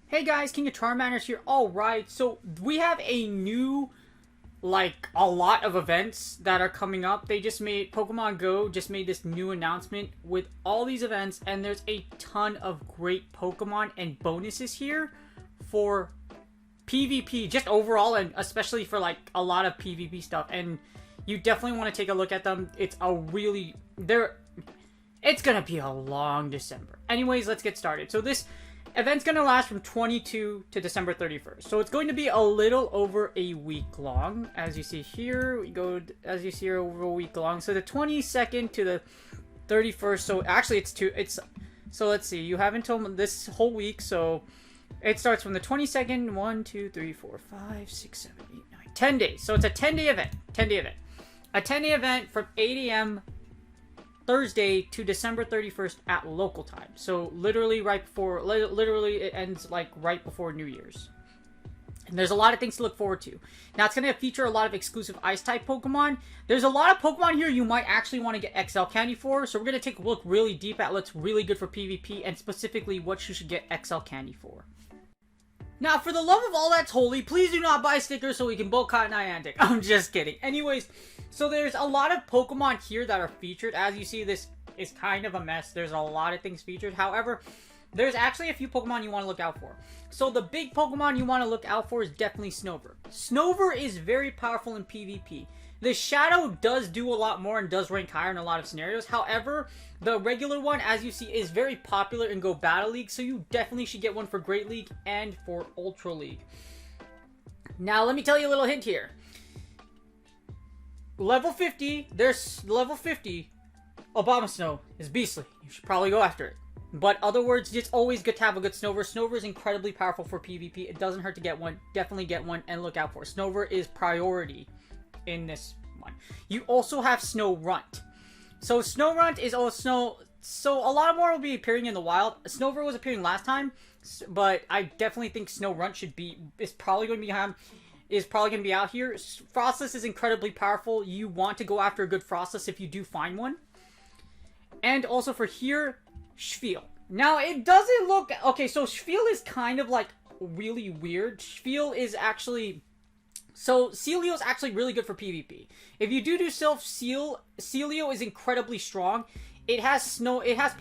Hey guys, King of Charmanders here. Alright, so we have a new, a lot of events that are coming up. Pokemon Go just made this new announcement with all these events, and there's a ton of great Pokemon and bonuses here for PvP, just overall, and especially for a lot of PvP stuff. And you definitely want to take a look at them. It's gonna be a long December. Anyways, let's get started. So this event's going to last from 22 to December 31st. So it's going to be a little over a week long. As you see here, over a week long. So the 22nd to the 31st. So actually so let's see. You have until this whole week. So it starts from the 22nd, 1, 2, 3, 4, 5, 6, 7, 8, 9, 10 days. So it's a 10-day event. A 10-day event from 8 a.m. Thursday to December 31st at local time. So literally it ends right before New Year's. And there's a lot of things to look forward to. Now it's going to feature a lot of exclusive Ice-type Pokemon. There's a lot of Pokemon here you might actually want to get XL Candy for. So we're going to take a look really deep at what's really good for PvP and specifically what you should get XL Candy for. Now, for the love of all that's holy, please do not buy stickers so we can boycott Niantic. I'm just kidding. Anyways, so there's a lot of Pokemon here that are featured. As you see, this is kind of a mess. There's a lot of things featured. However, there's actually a few Pokemon you want to look out for. So the big Pokemon you want to look out for is definitely Snover. Snover is very powerful in PvP. The Shadow does do a lot more and does rank higher in a lot of scenarios. However, the regular one, as you see, is very popular in Go Battle League, so you definitely should get one for Great League and for Ultra League. Now, let me tell you a little hint here. Level 50, Obama Snow is beastly. You should probably go after it. But other words, it's always good to have a good Snover. Snover is incredibly powerful for PvP. It doesn't hurt to get one. Definitely get one and look out for it. Snover is priority in this one. You also have Snorunt. So Snorunt is also so a lot more will be appearing in the wild. Snover was appearing last time, but I definitely think Snorunt is probably going to be out here. Frostless is incredibly powerful. You want to go after a good Frostless if you do find one. And also for here, Shfeel. Now it doesn't look okay. So Shfeel is kind of really weird. Shfeel is actually. So, Celio is actually really good for PvP. If you do self-seal, Celio is incredibly strong. It has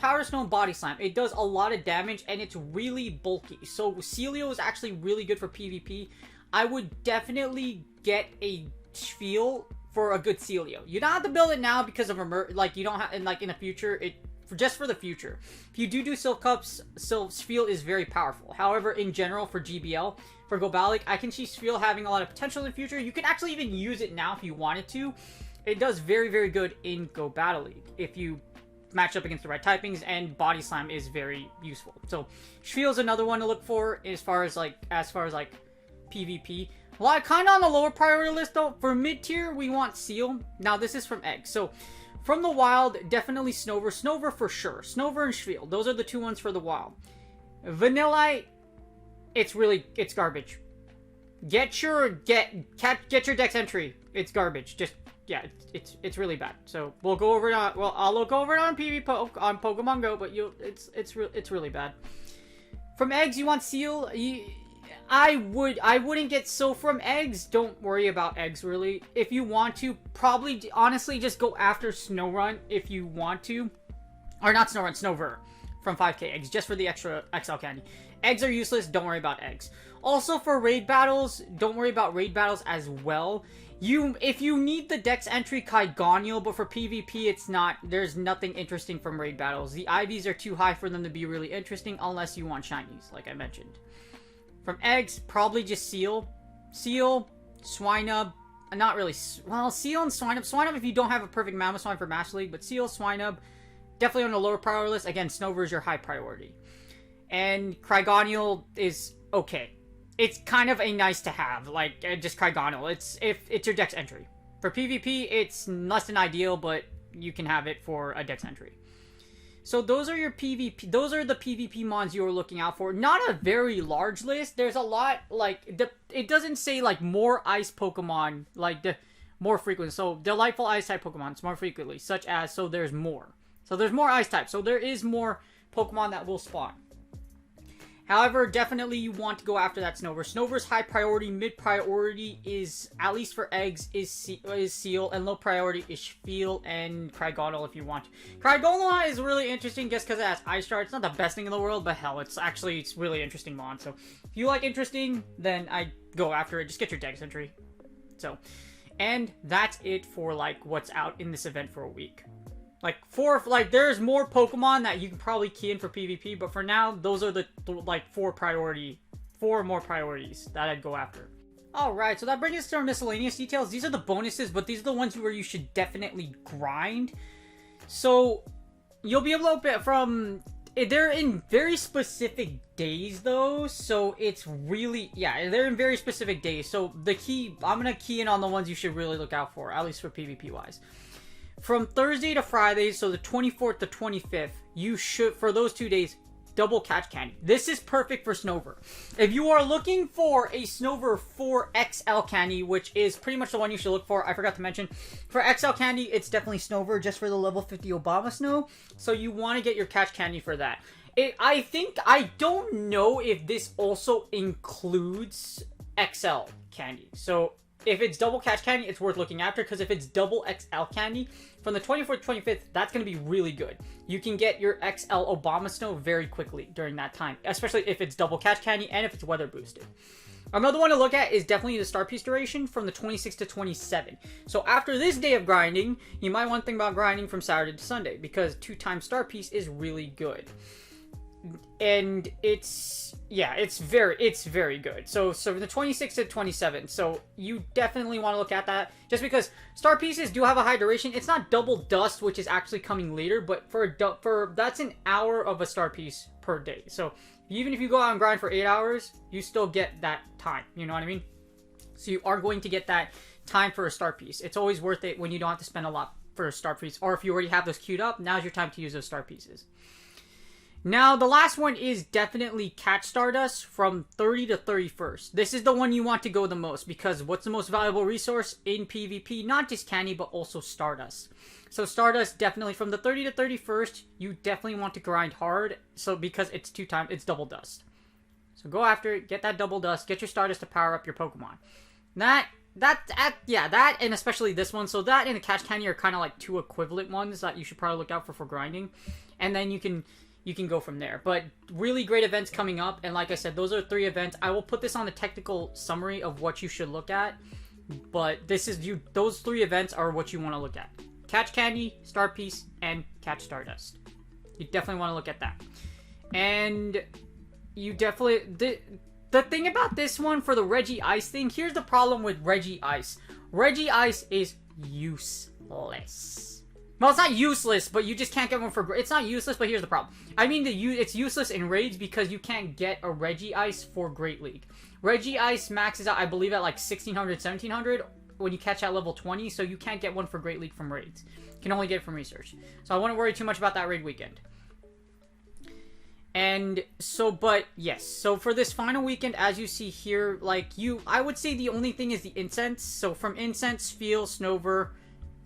Power Snow and Body Slam. It does a lot of damage, and it's really bulky. So, Celio is actually really good for PvP. I would definitely get a Shfeel for a good Celio. You don't have to build it now because of you don't have, in the future, just for the future. If you do Silph Cups, Shfeel is very powerful. However, in general, for GBL, for Go Battle League, I can see Shfeel having a lot of potential in the future. You can actually even use it now if you wanted to. It does very, very good in Go Battle League if you match up against the right typings, and Body Slam is very useful. So Shfeel is another one to look for as far as PvP. Well, kind of on the lower priority list though. For mid tier, we want Seal. Now this is from Egg. So from the wild, definitely Snover. Snover for sure. Snover and Shfeel. Those are the two ones for the wild. Vanillite, it's garbage. Get your Dex entry. It's garbage. It's really bad. So I'll go over it on Pokemon Go, but it's really bad. From Eggs, you want Seal. I wouldn't get from Eggs. Don't worry about Eggs really. If you want to, probably honestly just go after Snorunt if you want to, or not Snorunt, Snover from 5K Eggs just for the extra XL candy. Eggs are useless. Don't worry about Eggs. Also for raid battles, don't worry about raid battles as well. If you need the Dex entry, Kaigonio, but for PvP, it's not. There's nothing interesting from raid battles. The IVs are too high for them to be really interesting unless you want shinies, like I mentioned. From Eggs, probably just Seal. Seal, Swinub, not really. Well, Seal and Swinub. Swinub if you don't have a perfect Mammoth Swine for Master League, but Seal, Swinub, definitely on the lower priority list. Again, Snover is your high priority. And Crygonial is okay. It's kind of a nice to have, like, just Crygonial. It's your dex entry. For PvP, it's less than ideal, but you can have it for a dex entry. So those are your PvP. Those are the PvP mons you're looking out for. Not a very large list. There's a lot, like, it doesn't say, like, more ice Pokemon, like, the more frequent. So, delightful ice type Pokemon more frequently, such as, so there's more. So there's more ice types. So there is more Pokemon that will spawn. However, definitely you want to go after that Snover. Snover's high priority, mid priority is, at least for eggs, is Seal, and low priority is Spiel and Crygonial if you want. Crygonial is really interesting just because it has Ice Shard. It's not the best thing in the world, but hell, it's really interesting mon. So if you like interesting, then I go after it. Just get your dex entry. So, and that's it for like what's out in this event for a week. There's more Pokemon that you can probably key in for PvP, but for now, those are the, four more priorities that I'd go after. Alright, so that brings us to our miscellaneous details. These are the bonuses, but these are the ones where you should definitely grind. So, you'll be able to open from... They're in very specific days, though, so it's really... Yeah, they're in very specific days, so I'm gonna key in on the ones you should really look out for, at least for PvP-wise. From Thursday to Friday, so the 24th to 25th, you should, for those 2 days, double catch candy. This is perfect for Snover. If you are looking for a Snover 4 XL candy, which is pretty much the one you should look for, I forgot to mention, for XL candy, it's definitely Snover, just for the level 50 Obama Snow, so you want to get your catch candy for that. I don't know if this also includes XL candy, so... If it's double catch candy, it's worth looking after, because if it's double XL candy, from the 24th to 25th, that's going to be really good. You can get your XL Obama Snow very quickly during that time, especially if it's double catch candy and if it's weather boosted. Another one to look at is definitely the Star Piece duration from the 26th to 27th. So after this day of grinding, you might want to think about grinding from Saturday to Sunday, because 2x Star Piece is really good. And it's very good. So from the 26th to 27th, so you definitely want to look at that, just because Star Pieces do have a high duration. It's not double dust, which is actually coming later, but for that's an hour of a Star Piece per day. So even if you go out and grind for 8 hours, you still get that time, you know what I mean? So you are going to get that time for a Star Piece. It's always worth it when you don't have to spend a lot for a Star Piece, or if you already have those queued up, now's your time to use those Star Pieces. Now, the last one is definitely Catch Stardust from 30 to 31st. This is the one you want to go the most, because what's the most valuable resource in PvP? Not just candy, but also Stardust. So Stardust, definitely from the 30 to 31st, you definitely want to grind hard, so because it's double dust. So go after it, get that double dust, get your Stardust to power up your Pokemon. That, and especially this one. So that and the Catch Candy are kind of like two equivalent ones that you should probably look out for grinding. And then you can go from there. But really great events coming up, and like I said, those are 3 events. I will put this on the technical summary of what you should look at, but those 3 events are what you want to look at. Catch Candy, Star Piece, and Catch Stardust. You definitely want to look at that. And you definitely... The thing about this one, for the Reggie Ice thing, here's the problem with Reggie Ice. Reggie Ice is useless. Well, it's not useless, but you just can't get one for... It's not useless, but here's the problem. I mean, it's useless in raids because you can't get a Reggie Ice for Great League. Reggie Ice maxes out, I believe, at like 1600, 1700 when you catch at level 20, so you can't get one for Great League from raids. You can only get it from research. So I wouldn't worry too much about that raid weekend. And so, but yes, so for this final weekend, as you see here, I would say the only thing is the incense. So from incense, Spiel, Snover,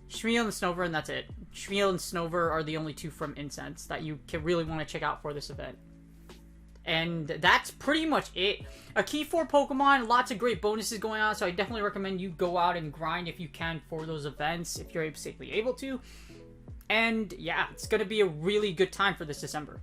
Schmiel and Snover, and that's it. Schmiel and Snover are the only 2 from incense that you can really want to check out for this event. And that's pretty much it. A key 4 Pokemon, lots of great bonuses going on, so I definitely recommend you go out and grind if you can for those events, if you're safely able to. And yeah, it's going to be a really good time for this December.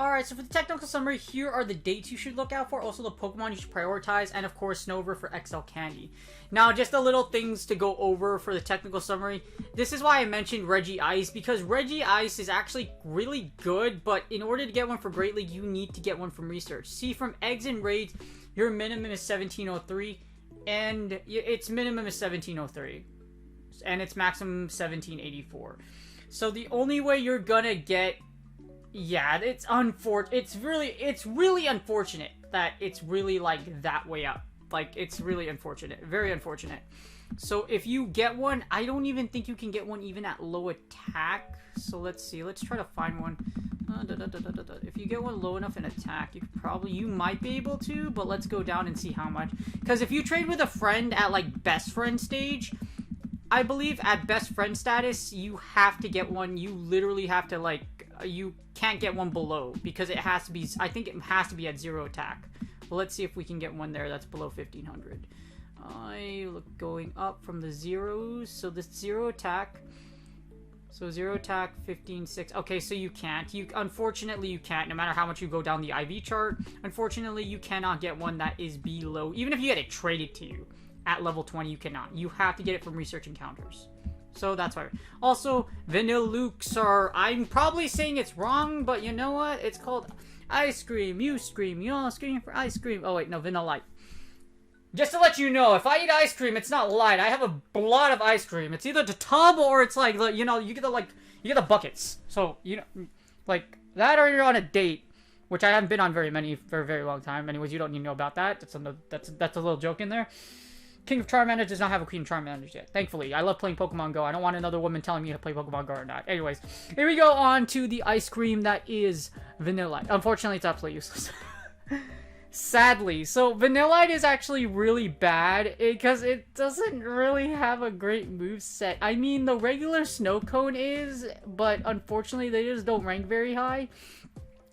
Alright, so for the technical summary, here are the dates you should look out for, also the Pokemon you should prioritize, and of course Snover for XL Candy. Now, just the little things to go over for the technical summary. This is why I mentioned Reggie Ice, because Reggie Ice is actually really good, but in order to get one for Great League, you need to get one from research. See, from eggs and raids, your minimum is 1703, and its minimum is 1703, and its maximum 1784. So the only way you're gonna get... Yeah, it's really unfortunate that it's really, like, that way up. Like, it's really unfortunate. Very unfortunate. So if you get one, I don't even think you can get one even at low attack. So let's see. Let's try to find one. If you get one low enough in attack, you might be able to, but let's go down and see how much. Because if you trade with a friend at, like, best friend stage, I believe at best friend status, you have to get one. You literally have to, like, you can't get one below, because it has to be, I think it has to be at 0 attack. Well, let's see if we can get one there that's below 1500. I look going up from the zeros. So this 0 attack. So 0 attack, 15.6. Okay, so you can't. Unfortunately, you can't. No matter how much you go down the IV chart, unfortunately, you cannot get one that is below. Even if you get it traded to you at level 20, you cannot. You have to get it from research encounters. So that's why. Also, Vanillukes are... I'm probably saying it's wrong, but you know what? It's called ice cream. You scream. You all scream for ice cream. Oh, wait, no, Vanillite. Just to let you know, if I eat ice cream, it's not light. I have a lot of ice cream. It's either the tub or it's like, you know, you get the buckets. So, you know, like, that or you're on a date, which I haven't been on very many for a very long time. Anyways, you don't need to know about that. That's a little joke in there. King of Charmanders does not have a Queen of Charmanders yet. Thankfully. I love playing Pokemon Go. I don't want another woman telling me to play Pokemon Go or not. Anyways, here we go on to the ice cream that is Vanillite. Unfortunately, it's absolutely useless. Sadly. So, Vanillite is actually really bad because it doesn't really have a great moveset. I mean, the regular Snow Cone is, but unfortunately, they just don't rank very high.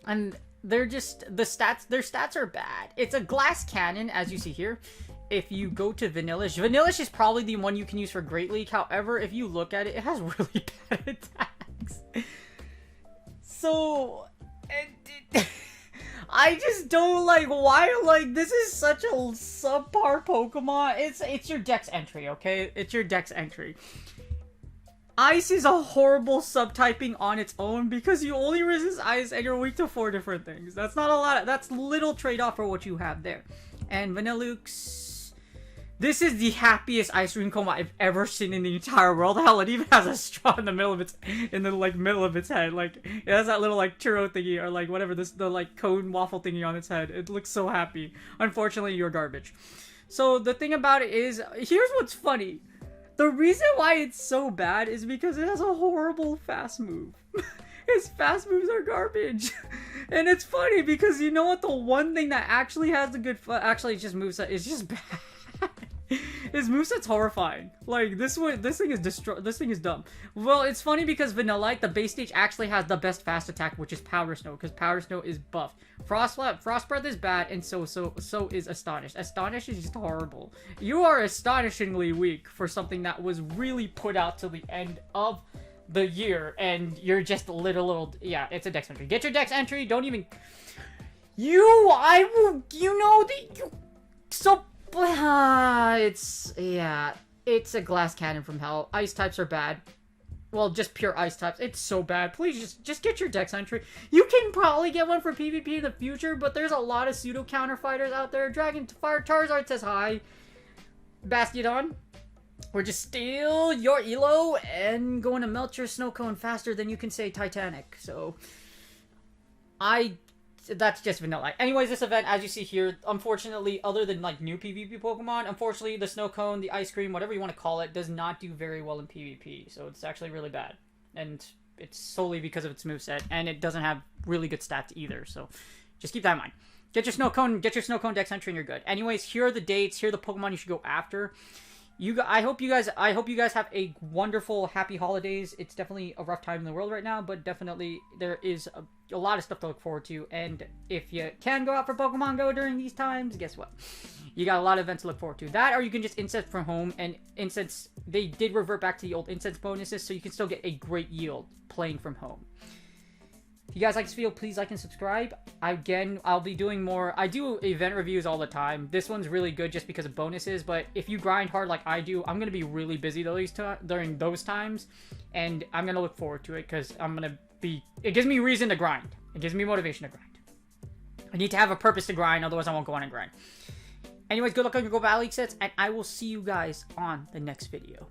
And they're just, their stats are bad. It's a glass cannon, as you see here. If you go to Vanillish is probably the one you can use for Great League. However, if you look at it, it has really bad attacks. So, I just don't like why, like, this is such a subpar Pokemon. It's your Dex entry, okay? It's your Dex entry. Ice is a horrible subtyping on its own because you only resist ice and you're weak to 4 different things. That's not a lot. That's little trade-off for what you have there. And Vanillukes... This is the happiest ice cream cone I've ever seen in the entire world. Hell, it even has a straw in the middle of its middle of its head. Like, it has that little like churro thingy or like whatever the like cone waffle thingy on its head. It looks so happy. Unfortunately, you're garbage. So the thing about it is, here's what's funny. The reason why it's so bad is because it has a horrible fast move. His fast moves are garbage. And it's funny because you know what? The one thing that actually has a good... Actually, it's just moveset. It's just bad. His moveset's horrifying. Like, this thing is dumb. Well, it's funny because Vanillite, the base stage, actually has the best fast attack, which is Powder Snow, because Powder Snow is buffed. Frost Breath is bad, and so is Astonish. Astonish is just horrible. You are astonishingly weak for something that was really put out till the end of the year, and you're just a little... Yeah, it's a Dex entry. Get your Dex entry, don't even... It's a glass cannon from hell. Ice types are bad. Well, just pure ice types. It's so bad. Please just get your Dex entry. You can probably get one for PvP in the future, but there's a lot of pseudo counter fighters out there. Dragon Fire Charizard says hi. Bastiodon, we're just steal your elo and going to melt your snow cone faster than you can say Titanic. So that's just vanilla. Anyways, this event, as you see here, unfortunately, other than like new PvP Pokemon, unfortunately, the snow cone, the ice cream, whatever you want to call it, does not do very well in PvP. So it's actually really bad. And it's solely because of its moveset, and it doesn't have really good stats either. So just keep that in mind. Get your snow cone Dex entry and you're good. Anyways, here are the dates, here are the Pokemon you should go after. I hope you guys have a wonderful, happy holidays. It's definitely a rough time in the world right now, but definitely there is a lot of stuff to look forward to. And if you can go out for Pokemon Go during these times, guess what? You got a lot of events to look forward to. That, or you can just incense from home, and incense, they did revert back to the old incense bonuses, so you can still get a great yield playing from home. If you guys like this video, please like and subscribe. Again, I'll be doing more. I do event reviews all the time. This one's really good just because of bonuses, but if you grind hard like I do, I'm going to be really busy during those times, and I'm going to look forward to it because it gives me reason to grind. It gives me motivation to grind. I need to have a purpose to grind, otherwise I won't go on and grind. Anyways, good luck on your Go Battle League sets, and I will see you guys on the next video.